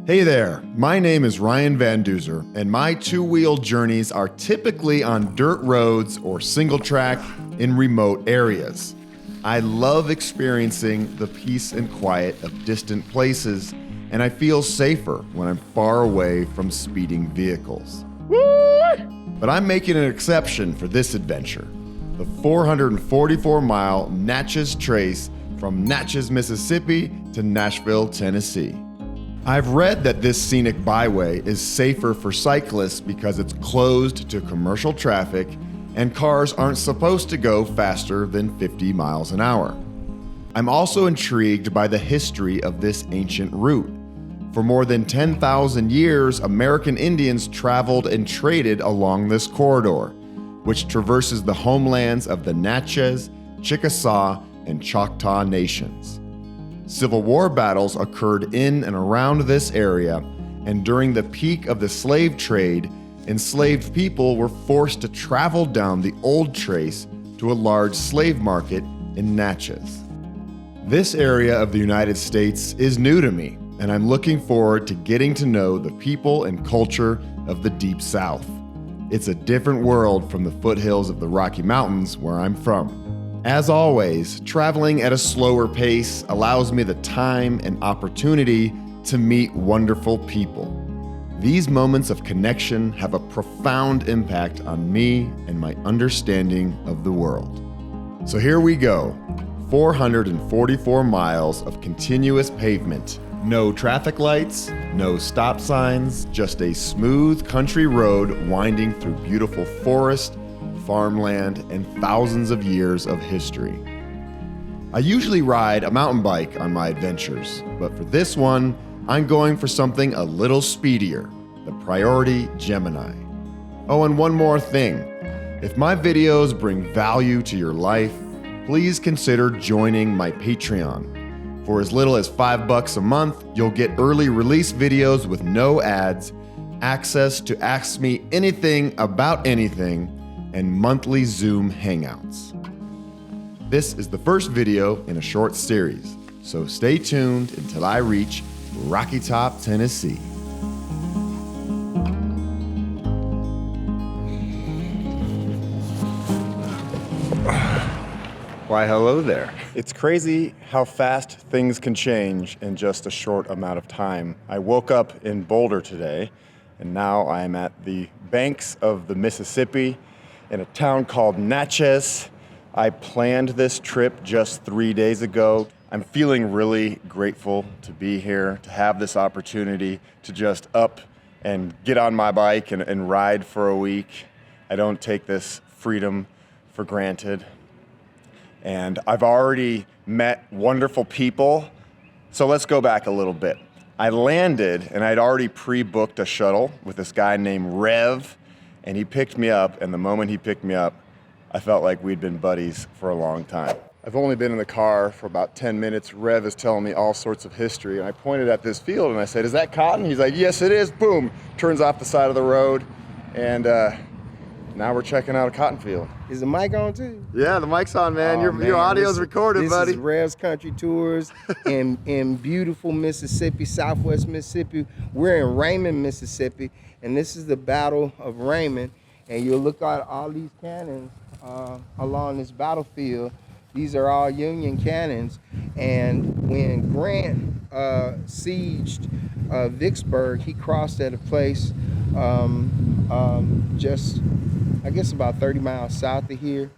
Hey there, my name is Ryan Van Duzer, and my two-wheeled journeys are typically on dirt roads or single track in remote areas. I love experiencing the peace and quiet of distant places, and I feel safer when I'm far away from speeding vehicles. But I'm making an exception for this adventure, the 444-mile Natchez Trace from Natchez, Mississippi to Nashville, Tennessee. I've read that this Scenic Byway is safer for cyclists because it's closed to commercial traffic and cars aren't supposed to go faster than 50 miles an hour. I'm also intrigued by the history of this ancient route. For more than 10,000 years, American Indians traveled and traded along this corridor, which traverses the homelands of the Natchez, Chickasaw, and Choctaw nations. Civil War battles occurred in and around this area, and during the peak of the slave trade, enslaved people were forced to travel down the old trace to a large slave market in Natchez. This area of the United States is new to me, and I'm looking forward to getting to know the people and culture of the Deep South. It's a different world from the foothills of the Rocky Mountains where I'm from. As always, traveling at a slower pace allows me the time and opportunity to meet wonderful people. These moments of connection have a profound impact on me and my understanding of the world. So here we go, 444 miles of continuous pavement. No traffic lights, no stop signs, just a smooth country road winding through beautiful forest, farmland, and thousands of years of history. I usually ride a mountain bike on my adventures, but for this one, I'm going for something a little speedier, the Priority Gemini. Oh, and one more thing. If my videos bring value to your life, please consider joining my Patreon. For as little as $5 a month, you'll get early release videos with no ads, access to Ask Me Anything About Anything, and monthly Zoom Hangouts. This is the first video in a short series, so stay tuned until I reach Rocky Top, Tennessee. Why, hello there. It's crazy how fast things can change in just a short amount of time. I woke up in Boulder today, and now I'm at the banks of the Mississippi in a town called Natchez. I planned this trip just 3 days ago. I'm feeling really grateful to be here, to have this opportunity to just up and get on my bike and ride for a week. I don't take this freedom for granted. And I've already met wonderful people. So let's go back a little bit. I landed and I'd already pre-booked a shuttle with this guy named Rev, and he picked me up, and the moment he picked me up, I felt like we'd been buddies for a long time. I've only been in the car for about 10 minutes. Rev is telling me all sorts of history, and I pointed at this field and I said, "Is that cotton?" He's like, "Yes, it is." Boom, turns off the side of the road, and now we're checking out a cotton field. Is the mic on too? Yeah, the mic's on, man. Oh, Your audio's recorded, buddy. This is Rev's Country Tours in beautiful Mississippi, Southwest Mississippi. We're in Raymond, Mississippi, and this is the Battle of Raymond. And you'll look at all these cannons along this battlefield. These are all Union cannons. And when Grant sieged Vicksburg, he crossed at a place just, I guess, about 30 miles south of here.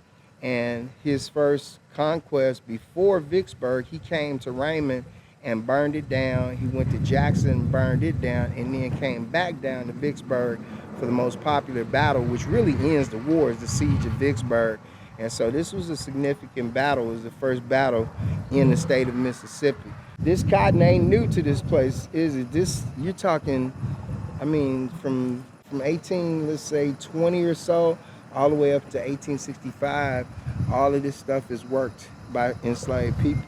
And his first conquest before Vicksburg, he came to Raymond and burned it down. He went to Jackson, burned it down, and then came back down to Vicksburg for the most popular battle, which really ends the war, is the siege of Vicksburg. And so this was a significant battle. It was the first battle in the state of Mississippi. This cotton ain't new to this place, is it? This, you're talking, I mean, from 1820 or so, all the way up to 1865, all of this stuff is worked by enslaved people.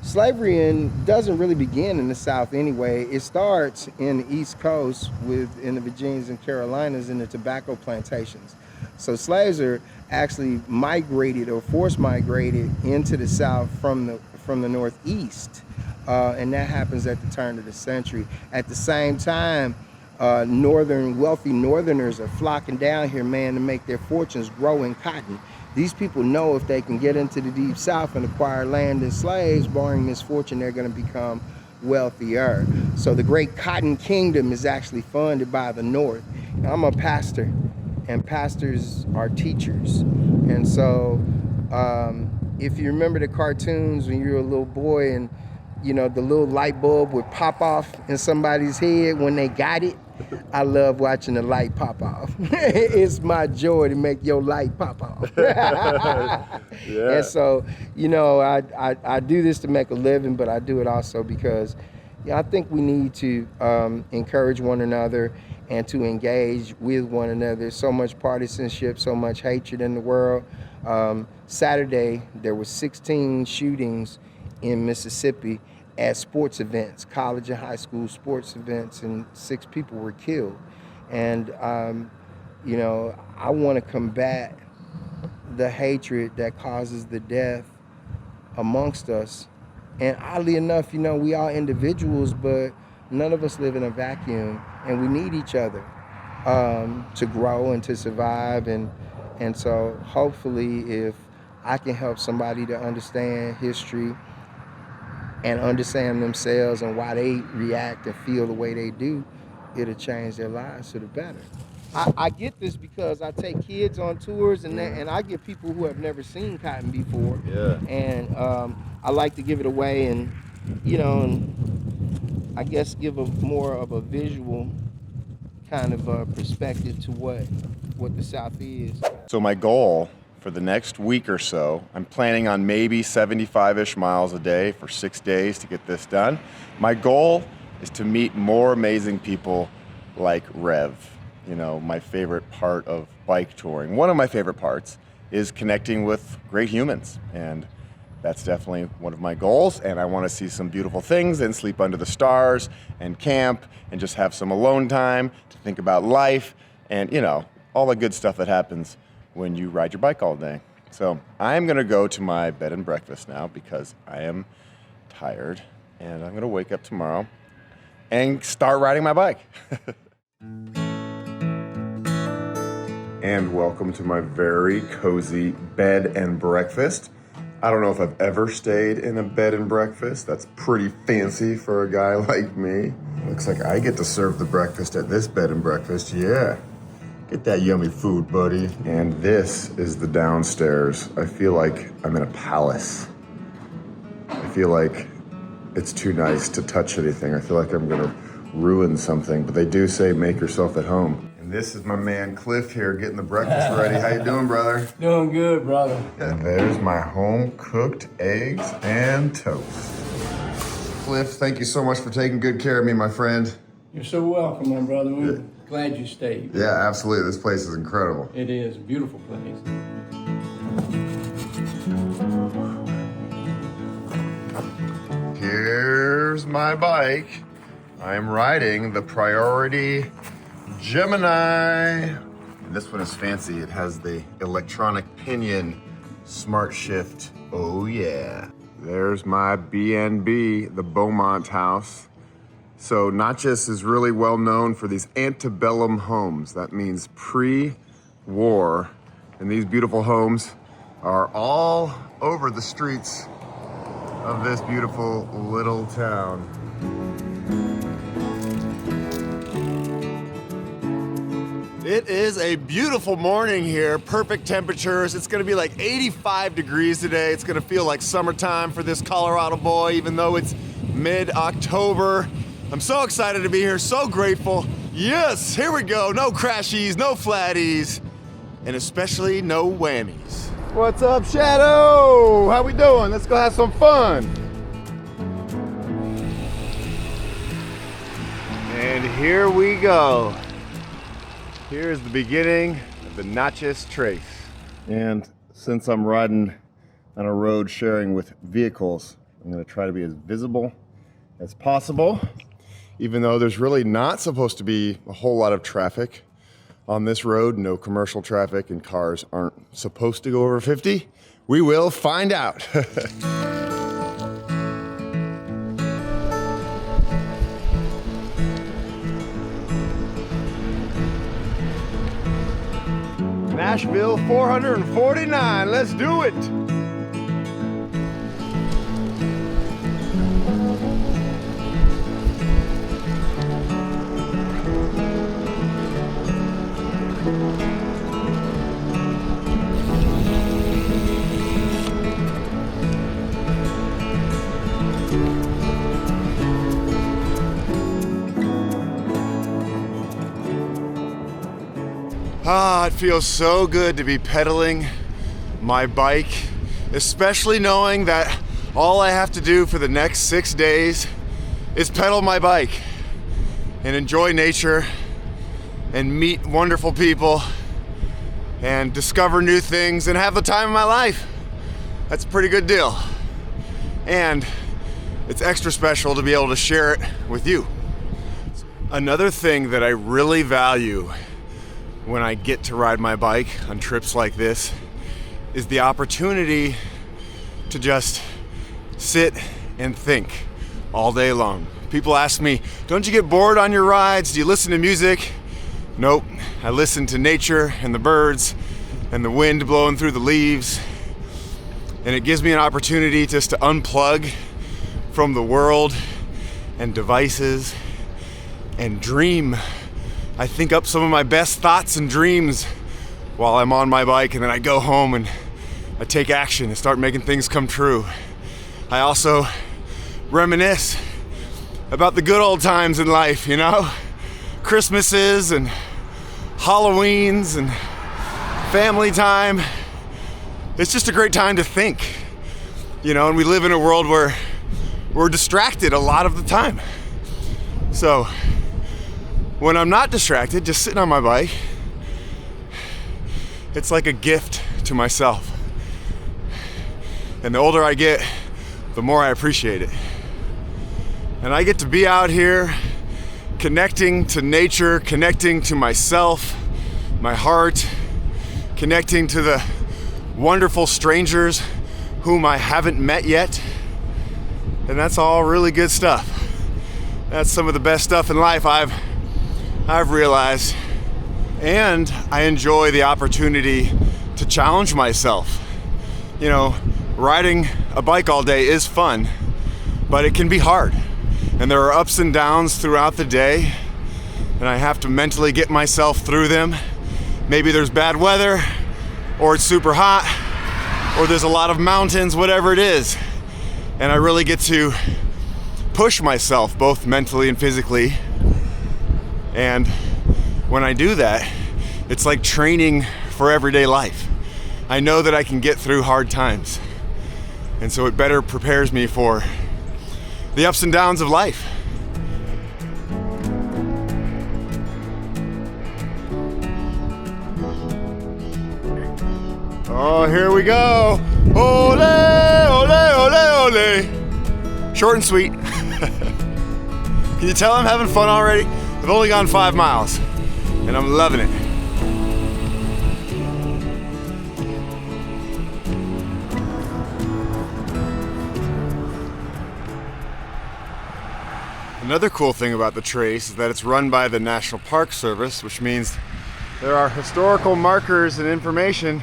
Slavery doesn't really begin in the South anyway. It starts in the East Coast in the Virginias and Carolinas in the tobacco plantations. So slaves are actually migrated or forced migrated into the South from the Northeast. and that happens at the turn of the century. At the same time, wealthy northerners are flocking down here, man, to make their fortunes grow in cotton. These people know if they can get into the deep south and acquire land and slaves, barring misfortune, they're going to become wealthier. So the great cotton kingdom is actually funded by the North. Now, I'm a pastor, and pastors are teachers. And so if you remember the cartoons when you were a little boy and the little light bulb would pop off in somebody's head when they got it, I love watching the light pop off. It's my joy to make your light pop off. Yeah. And so, I do this to make a living, but I do it also because I think we need to encourage one another and to engage with one another. There's so much partisanship, so much hatred in the world. Saturday, there were 16 shootings in Mississippi at sports events, college and high school sports events, and 6 people were killed. And, I want to combat the hatred that causes the death amongst us. And oddly enough, we are individuals, but none of us live in a vacuum, and we need each other to grow and to survive. And so hopefully if I can help somebody to understand history and understand themselves and why they react and feel the way they do, it'll change their lives for the better. I get this because I take kids on tours and I get people who have never seen cotton before. Yeah. And I like to give it away and, and I guess give more of a visual kind of perspective to what the South is. So my goal for the next week or so, I'm planning on maybe 75-ish miles a day for 6 days to get this done. My goal is to meet more amazing people like Rev. My favorite part of bike touring, one of my favorite parts, is connecting with great humans. And that's definitely one of my goals. And I want to see some beautiful things and sleep under the stars and camp and just have some alone time to think about life and, all the good stuff that happens when you ride your bike all day. So I'm gonna go to my bed and breakfast now because I am tired and I'm gonna wake up tomorrow and start riding my bike. And welcome to my very cozy bed and breakfast. I don't know if I've ever stayed in a bed and breakfast. That's pretty fancy for a guy like me. Looks like I get to serve the breakfast at this bed and breakfast, yeah. Get that yummy food, buddy. And this is the downstairs. I feel like I'm in a palace. I feel like it's too nice to touch anything. I feel like I'm gonna ruin something, but they do say make yourself at home. And this is my man Cliff here getting the breakfast ready. How you doing, brother? Doing good, brother. And there's my home-cooked eggs and toast. Cliff, thank you so much for taking good care of me, my friend. You're so welcome, my brother. We're glad you stayed. Yeah, absolutely. This place is incredible. It is a beautiful place. Here's my bike. I'm riding the Priority Gemini. And this one is fancy. It has the electronic pinion smart shift. Oh yeah. There's my B&B, the Beaumont house. So Natchez is really well known for these antebellum homes. That means pre-war. And these beautiful homes are all over the streets of this beautiful little town. It is a beautiful morning here, perfect temperatures. It's gonna be like 85 degrees today. It's gonna feel like summertime for this Colorado boy, even though it's mid-October. I'm so excited to be here, so grateful. Yes, here we go. No crashies, no flatties, and especially no whammies. What's up, Shadow? How we doing? Let's go have some fun. And here we go. Here's the beginning of the Natchez Trace. And since I'm riding on a road sharing with vehicles, I'm gonna try to be as visible as possible, even though there's really not supposed to be a whole lot of traffic on this road, no commercial traffic, and cars aren't supposed to go over 50. We will find out. Nashville 449. Let's do it. Ah, it feels so good to be pedaling my bike, especially knowing that all I have to do for the next 6 days is pedal my bike and enjoy nature and meet wonderful people and discover new things and have the time of my life. That's a pretty good deal. And it's extra special to be able to share it with you. Another thing that I really value when I get to ride my bike on trips like this is the opportunity to just sit and think all day long. People ask me, don't you get bored on your rides? Do you listen to music? Nope, I listen to nature and the birds and the wind blowing through the leaves. And it gives me an opportunity just to unplug from the world and devices and dream. I think up some of my best thoughts and dreams while I'm on my bike, and then I go home and I take action and start making things come true. I also reminisce about the good old times in life, you know? Christmases and Halloweens and family time. It's just a great time to think, you know, and we live in a world where we're distracted a lot of the time. So when I'm not distracted, just sitting on my bike, it's like a gift to myself. And the older I get, the more I appreciate it. And I get to be out here connecting to nature, connecting to myself, my heart, connecting to the wonderful strangers whom I haven't met yet. And that's all really good stuff. That's some of the best stuff in life I've realized. And I enjoy the opportunity to challenge myself. You know, riding a bike all day is fun, but it can be hard. And there are ups and downs throughout the day, and I have to mentally get myself through them. Maybe there's bad weather, or it's super hot, or there's a lot of mountains, whatever it is. And I really get to push myself both mentally and physically. And when I do that, it's like training for everyday life. I know that I can get through hard times. And so it better prepares me for the ups and downs of life. Oh, here we go. Ole, ole, ole, ole. Short and sweet. Can you tell I'm having fun already? I've only gone 5 miles, and I'm loving it. Another cool thing about the trace is that it's run by the National Park Service, which means there are historical markers and information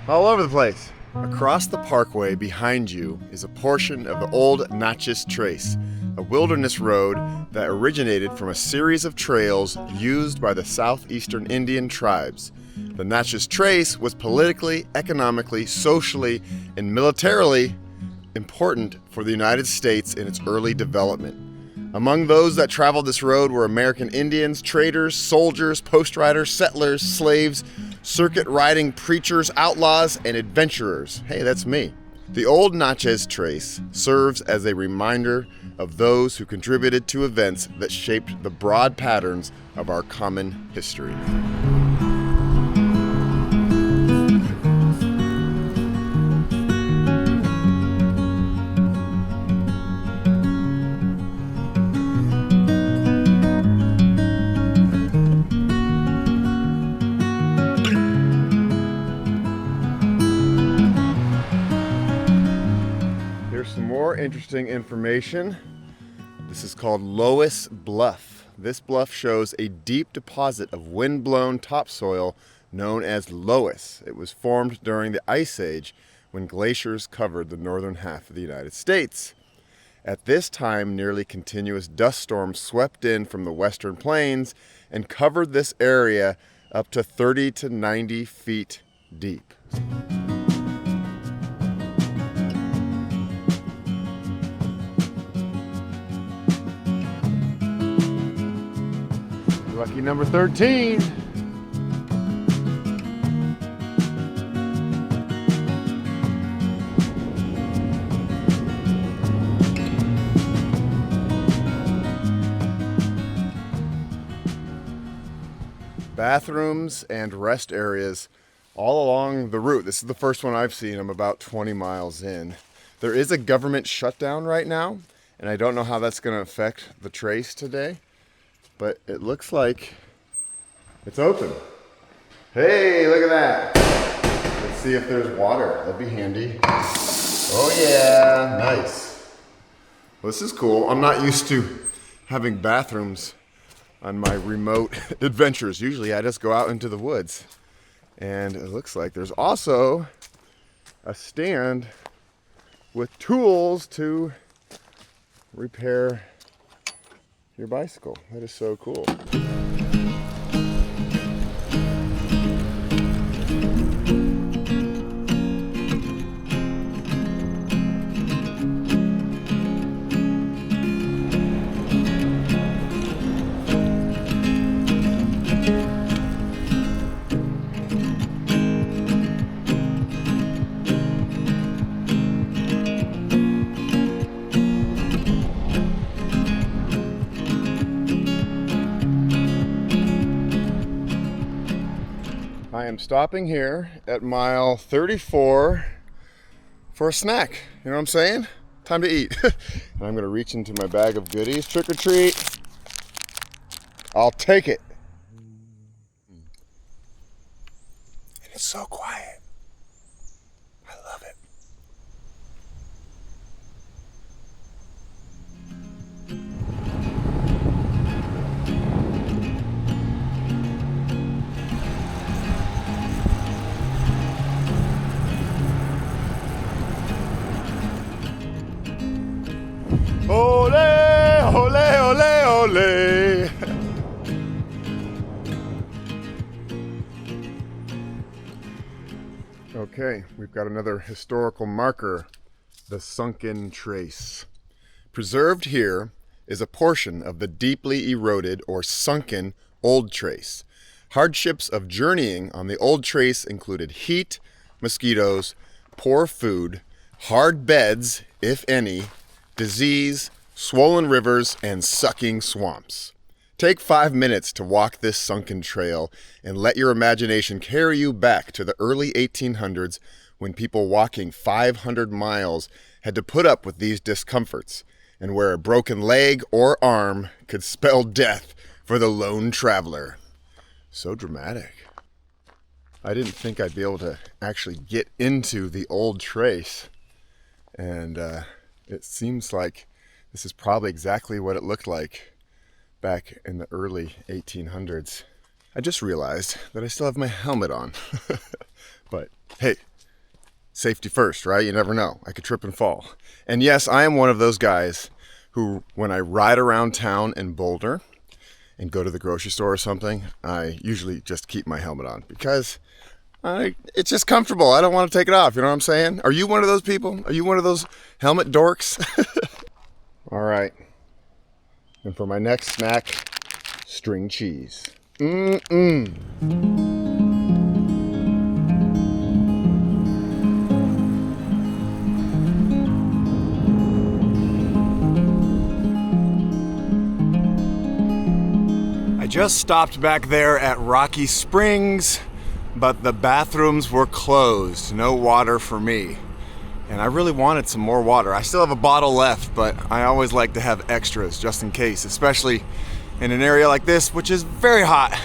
all over the place. Across the parkway behind you is a portion of the old Natchez Trace, a wilderness road that originated from a series of trails used by the southeastern Indian tribes. The Natchez Trace was politically, economically, socially, and militarily important for the United States in its early development. Among those that traveled this road were American Indians, traders, soldiers, post riders, settlers, slaves, circuit riding preachers, outlaws, and adventurers. Hey, that's me. The old Natchez Trace serves as a reminder of those who contributed to events that shaped the broad patterns of our common history. Some more interesting information. This is called Lois Bluff. This bluff shows a deep deposit of wind-blown topsoil known as loess. It was formed during the Ice Age when glaciers covered the northern half of the United States. At this time, nearly continuous dust storms swept in from the western plains and covered this area up to 30 to 90 feet deep. Lucky number 13. Bathrooms and rest areas all along the route. This is the first one I've seen. I'm about 20 miles in. There is a government shutdown right now, and I don't know how that's going to affect the trace today, but it looks like it's open. Hey, look at that. Let's see if there's water. That'd be handy. Oh yeah, nice. Well, this is cool. I'm not used to having bathrooms on my remote adventures. Usually I just go out into the woods. And it looks like there's also a stand with tools to repair your bicycle. That is so cool. I am stopping here at mile 34 for a snack. You know what I'm saying? Time to eat. And I'm gonna reach into my bag of goodies. Trick or treat. I'll take it. And it's so quiet. I love it. Ole, ole, ole, ole. Okay, we've got another historical marker, the Sunken Trace. Preserved here is a portion of the deeply eroded or sunken Old Trace. Hardships of journeying on the Old Trace included heat, mosquitoes, poor food, hard beds, if any, disease, swollen rivers, and sucking swamps. Take 5 minutes to walk this sunken trail and let your imagination carry you back to the early 1800s when people walking 500 miles had to put up with these discomforts and where a broken leg or arm could spell death for the lone traveler. So dramatic. I didn't think I'd be able to actually get into the Old Trace, and it seems like this is probably exactly what it looked like back in the early 1800s. I just realized that I still have my helmet on. But hey, safety first, right? You never know. I could trip and fall. And yes, I am one of those guys who, when I ride around town in Boulder and go to the grocery store or something, I usually just keep my helmet on because it's just comfortable. I don't want to take it off. You know what I'm saying? Are you one of those people? Are you one of those helmet dorks? All right. And for my next snack, string cheese. I just stopped back there at Rocky Springs, but the bathrooms were closed. No water for me. And I really wanted some more water. I still have a bottle left, but I always like to have extras just in case, especially in an area like this, which is very hot.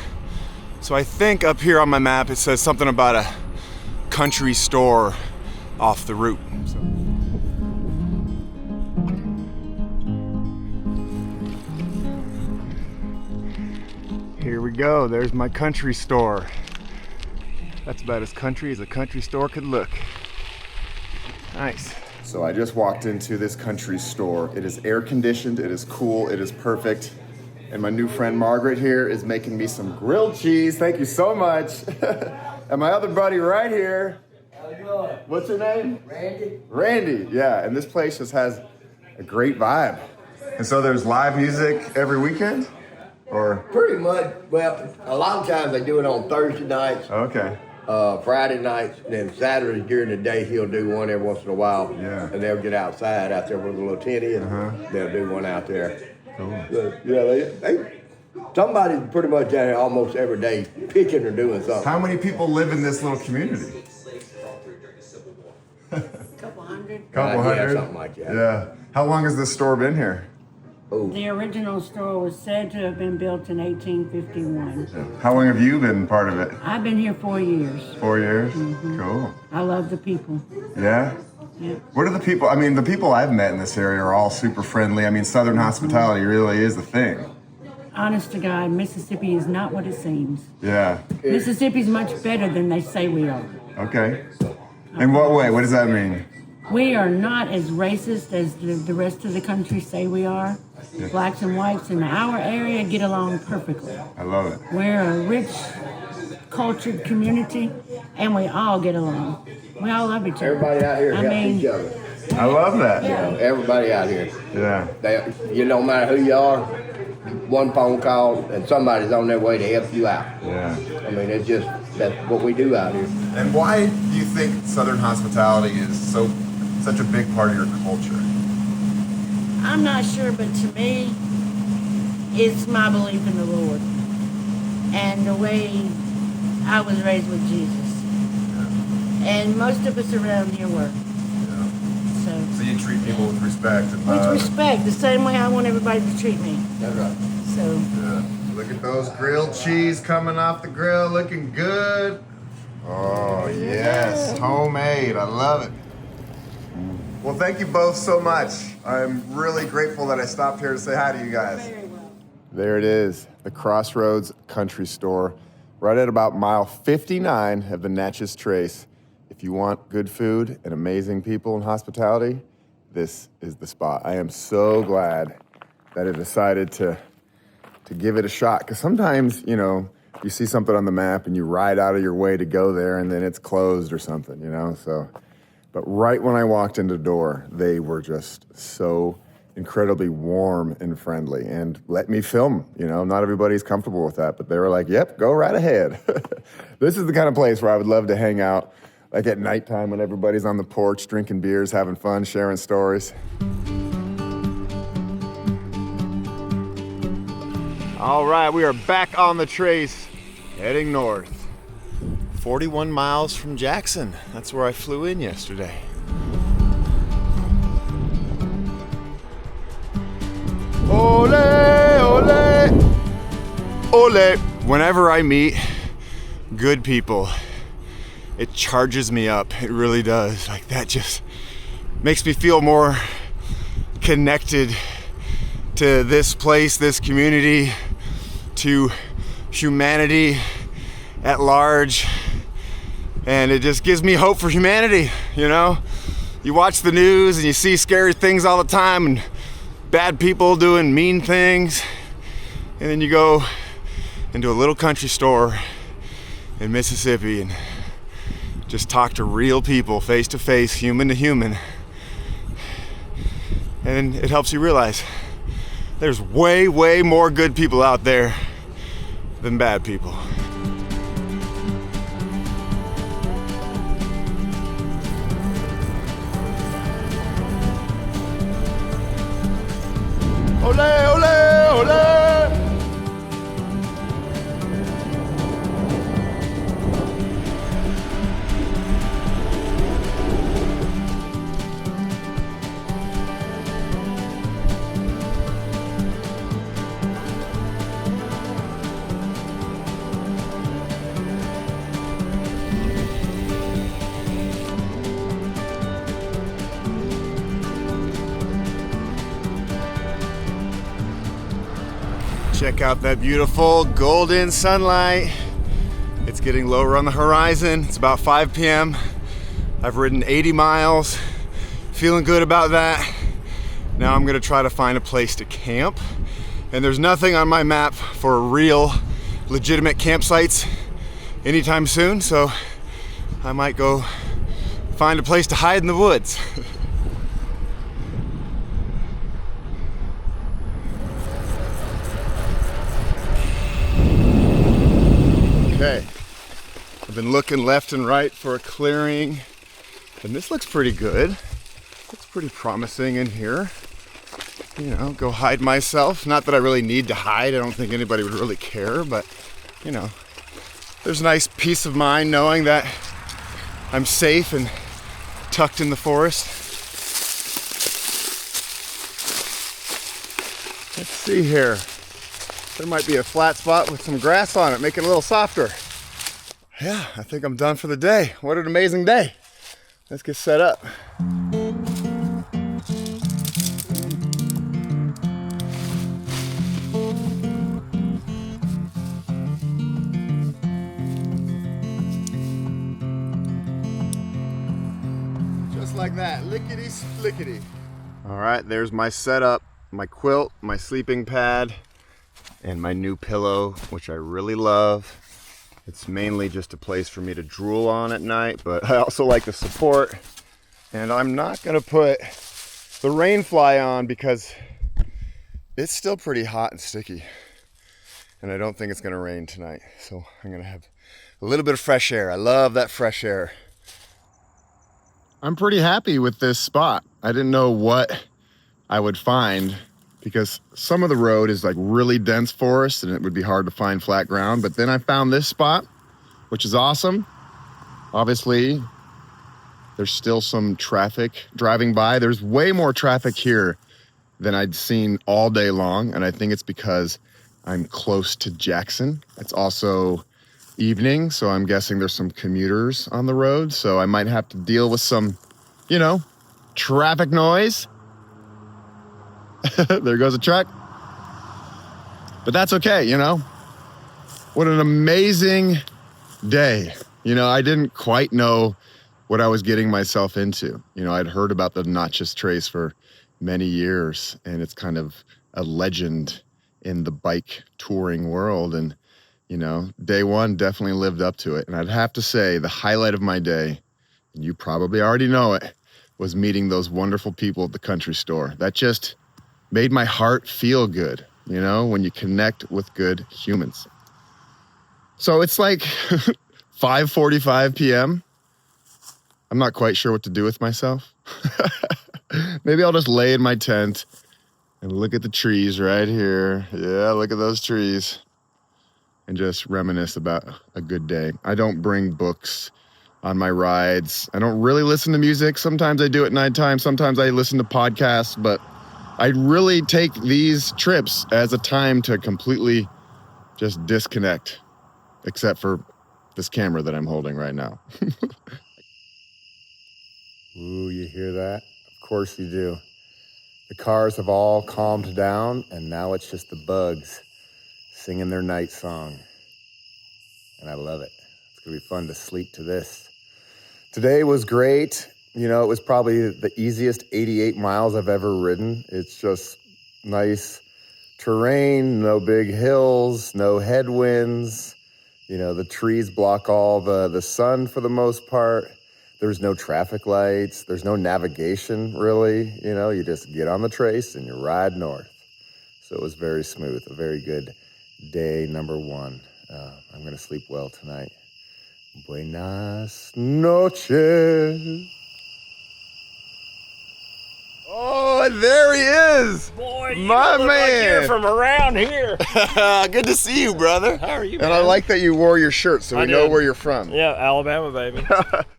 So I think up here on my map, it says something about a country store off the route. So. Here we go, there's my country store. That's about as country as a country store could look. Nice. So I just walked into this country store. It is air conditioned, it is cool, it is perfect. And my new friend Margaret here is making me some grilled cheese. Thank you so much. And my other buddy right here. What's your name? Randy. Randy, yeah. And this place just has a great vibe. And so there's live music every weekend? Or? Pretty much. Well, a lot of times they do it on Thursday nights, Okay. Friday nights, then Saturdays during the day he'll do one every once in a while. Yeah. And they'll get outside out there with a little tenty and they'll do one out there. Cool. But, yeah, somebody's pretty much out here almost every day picking or doing something. How many people live in this little community? Couple hundred. Couple Yeah, hundred? something like that. Yeah. How long has this store been here? The original store was said to have been built in 1851. How long have you been part of it? I've been here 4 years. 4 years? Cool. I love the people. Yeah? Yeah. What are the people, I mean, the people I've met in this area are all super friendly. I mean, Southern hospitality really is the thing. Honest to God, Mississippi is not what it seems. Yeah. Mississippi's much better than they say we are. Okay. In what way? What does that mean? We are not as racist as the rest of the country say we are. Blacks and whites in our area get along perfectly. I love it. We're a rich, cultured community, and we all get along. We all love each other. Everybody out here I helps mean, each other. I love that. You know, everybody out here. Yeah. You no matter who you are, one phone call and somebody's on their way to help you out. Yeah. I mean, that's what we do out here. And why do you think Southern hospitality is such a big part of your culture? I'm not sure, but to me, it's my belief in the Lord and the way I was raised with Jesus. And most of us around here were. So you treat people with respect and With respect, the same way I want everybody to treat me. That's right. So, Yeah. Look at those grilled cheese coming off the grill, looking good. Oh, yes, homemade. I love it. Well, thank you both so much. I'm really grateful that I stopped here to say hi to you guys. very well. There it is, the Crossroads Country Store, right at about mile 59 of the Natchez Trace. If you want good food and amazing people in hospitality, this is the spot. I am so glad that I decided to give it a shot. Because sometimes, you know, you see something on the map and you ride out of your way to go there and then it's closed or something, you know? So, but right when I walked in the door, they were just so incredibly warm and friendly and let me film. You know, not everybody's comfortable with that, but they were like, yep, go right ahead. This is the kind of place where I would love to hang out, like at nighttime when everybody's on the porch, drinking beers, having fun, sharing stories. All right, we are back on the trace, heading north. 41 miles from Jackson. That's where I flew in yesterday. Ole, ole, ole. Whenever I meet good people, it charges me up. It really does. Like, that just makes me feel more connected to this place, this community, to humanity at large. And it just gives me hope for humanity, you know? You watch the news and you see scary things all the time and bad people doing mean things. And then you go into a little country store in Mississippi and just talk to real people, face to face, human to human. And it helps you realize there's way, way more good people out there than bad people. Ole, ole, ole! Check out that beautiful golden sunlight It's getting lower on the horizon. It's about 5 p.m. I've ridden 80 miles, feeling good about that. Now I'm gonna try to find a place to camp. And there's nothing on my map for real, legitimate campsites anytime soon, so I might go find a place to hide in the woods. Okay, I've been looking left and right for a clearing, and this looks pretty good. Looks pretty promising in here. You know, go hide myself. Not that I really need to hide. I don't think anybody would really care, but you know, there's a nice peace of mind knowing that I'm safe and tucked in the forest. Let's see here. There might be a flat spot with some grass on it, make it a little softer. Yeah, I think I'm done for the day. What an amazing day. Let's get set up. Just like that, lickety-splickety. All right, there's my setup, my quilt, my sleeping pad, and my new pillow, which I really love. It's mainly just a place for me to drool on at night, but I also like the support. And I'm not gonna put the rain fly on because it's still pretty hot and sticky. And I don't think it's gonna rain tonight. So I'm gonna have a little bit of fresh air. I love that fresh air. I'm pretty happy with this spot. I didn't know what I would find because some of the road is like really dense forest and it would be hard to find flat ground. But then I found this spot, which is awesome. Obviously, there's still some traffic driving by. There's way more traffic here than I'd seen all day long. And I think it's because I'm close to Jackson. It's also evening, so I'm guessing there's some commuters on the road. So I might have to deal with some, you know, traffic noise. There goes a truck. But that's okay, you know. What an amazing day. You know, I didn't quite know what I was getting myself into. You know, I'd heard about the Natchez Trace for many years, and it's kind of a legend in the bike touring world. And, you know, day one definitely lived up to it. And I'd have to say the highlight of my day, and you probably already know it, was meeting those wonderful people at the country store. That just made my heart feel good, you know, when you connect with good humans. So it's like 5:45 p.m. I'm not quite sure what to do with myself. Maybe I'll just lay in my tent and look at the trees right here. Yeah, look at those trees. And just reminisce about a good day. I don't bring books on my rides. I don't really listen to music. Sometimes I do at nighttime. Sometimes I listen to podcasts, but I really take these trips as a time to completely just disconnect, except for this camera that I'm holding right now. Ooh, you hear that? Of course you do. The cars have all calmed down, and now it's just the bugs singing their night song. And I love it. It's gonna be fun to sleep to this. Today was great. You know, it was probably the easiest 88 miles I've ever ridden. It's just nice terrain, no big hills, no headwinds. You know, the trees block all the sun for the most part. There's no traffic lights. There's no navigation, really. You know, you just get on the trace and you ride north. So it was very smooth, a very good day number one. I'm going to sleep well tonight. Buenas noches. Oh, there he is. Boy, you my look man. like you're from around here. Good to see you, brother. How are you, And man? I like that you wore your shirt so we know did. where you're from. Yeah, Alabama, baby.